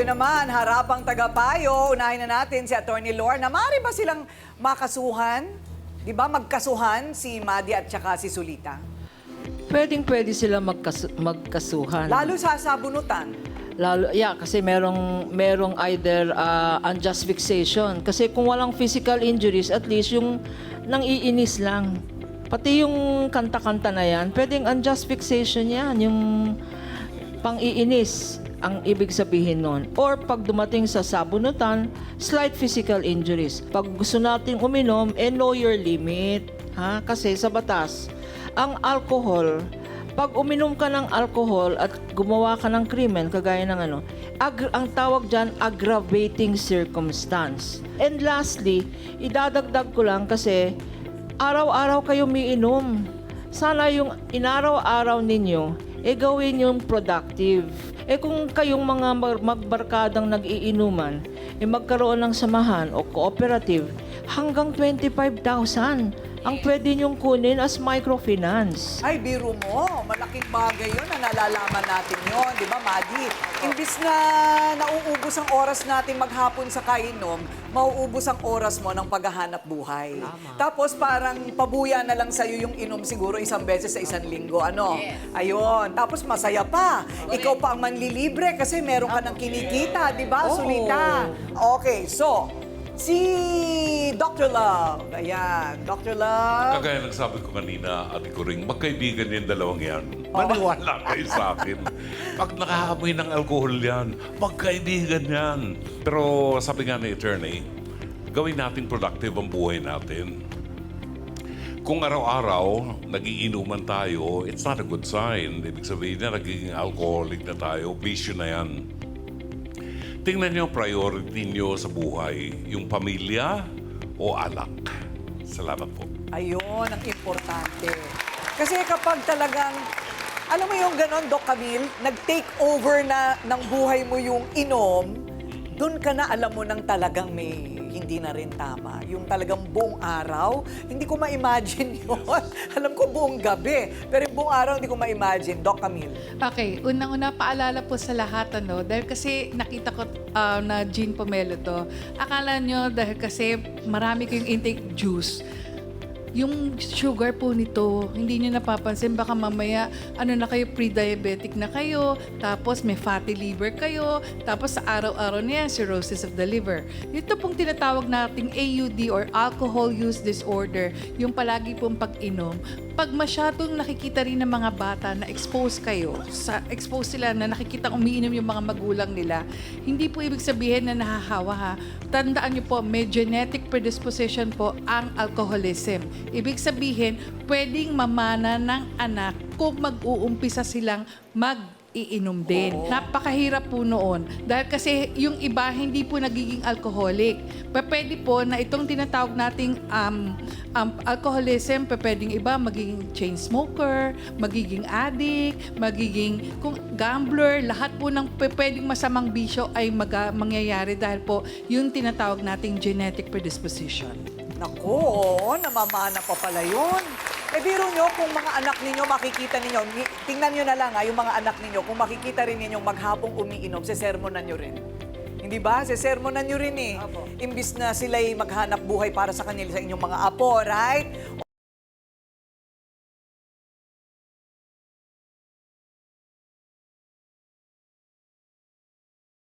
Yun naman, harapang tagapayo, unahin na natin si Attorney Lorna. Maaari ba silang makasuhan? Di ba magkasuhan si Madi at saka si Sulita? Pwedeng-pwede sila magkasuhan. Lalo sa sabunutan. Kasi merong either unjust fixation. Kasi kung walang physical injuries, at least yung nang-iinis lang. Pati yung kanta-kanta na yan, pwedeng unjust fixation yan, yung pang-iinis ang ibig sabihin nun. Or pag dumating sa sabunutan, slight physical injuries. Pag gusto natin uminom, know your limit. Ha? Kasi sa batas, ang alcohol, pag uminom ka ng alcohol at gumawa ka ng krimen, kagaya ng ang tawag dyan, aggravating circumstance. And lastly, idadagdag ko lang kasi araw-araw kayo umiinom. Sana yung inaraw-araw ninyo, gawin yung productive. Kung kayong mga magbarkadang nag-iinuman, magkaroon ng samahan o cooperative, hanggang 25,000 ang pwede niyong kunin as microfinance. Ay, biro mo. Malaking bagay yun na nalalaman natin yun. Di ba, Madi? Imbis na nauubos ang oras natin maghapon sa kainom, mauubos ang oras mo ng paghahanap buhay. Tama. Tapos parang pabuya na lang sa'yo yung inom siguro isang beses sa isang linggo. Yes. Ayun. Tapos masaya pa. Ikaw pa ang manlilibre kasi meron ka ng kinikita. Di ba, Sulita? Okay, so, si Dr. Love. Ayan, Dr. Love. Kagaya ng sabi ko kanina, ate ko ring, magkaibigan yung dalawang yan. Maniwala kayo sa akin. Pag nakaamoy ng alkohol yan, magkaibigan yan. Pero sabi nga ni attorney, gawin natin productive ang buhay natin. Kung araw-araw, nagiinuman tayo, it's not a good sign. Ibig sabihin na nagiging alcoholic na tayo, bisyo na yan. Tingnan niyo ang priority niyo sa buhay, yung pamilya o alak. Salamat po. Ayun, ang importante. Kasi kapag talagang, alam mo yung ganon, Doc Camille, nag-take over na ng buhay mo yung inom, doon ka na alam mo nang talagang may hindi na rin tama. Yung talagang buong araw, hindi ko ma-imagine yun. Alam ko buong gabi, pero yung buong araw hindi ko ma-imagine. Doc Camille. Okay, unang-una paalala po sa lahat, dahil kasi nakita ko na gin pomelo to. Akala nyo dahil kasi marami kayong intake juice, yung sugar po nito, hindi nyo napapansin, baka mamaya, na kayo, pre-diabetic na kayo, tapos may fatty liver kayo, tapos sa araw-araw na yan, cirrhosis of the liver. Ito pong tinatawag nating AUD or alcohol use disorder, yung palagi pong pag-inom. Pag masyadong nakikita rin ng mga bata na expose sila na nakikita umiinom yung mga magulang nila, hindi po ibig sabihin na nahahawa ha. Tandaan nyo po, may genetic predisposition po ang alcoholism. Ibig sabihin, pwedeng mamana ng anak kung mag-uumpisa silang mag-iinom din. Napakahirap po noon. Dahil kasi yung iba hindi po nagiging alcoholic. Pwede po na itong tinatawag nating alcoholism, pwedeng iba magiging chain smoker, magiging addict, magiging gambler, lahat po ng pwedeng masamang bisyo ay mangyayari dahil po yung tinatawag nating genetic predisposition. Naku, oo, namamana pa pala yun. Biro nyo, kung mga anak ninyo, makikita ninyo, tingnan nyo na lang yung mga anak ninyo, kung makikita rin ninyo maghapong umiinom, sesermonan nyo rin. Hindi ba? Sesermonan nyo rin eh. Imbis na sila'y maghanap buhay para sa kanila, sa inyong mga apo, right?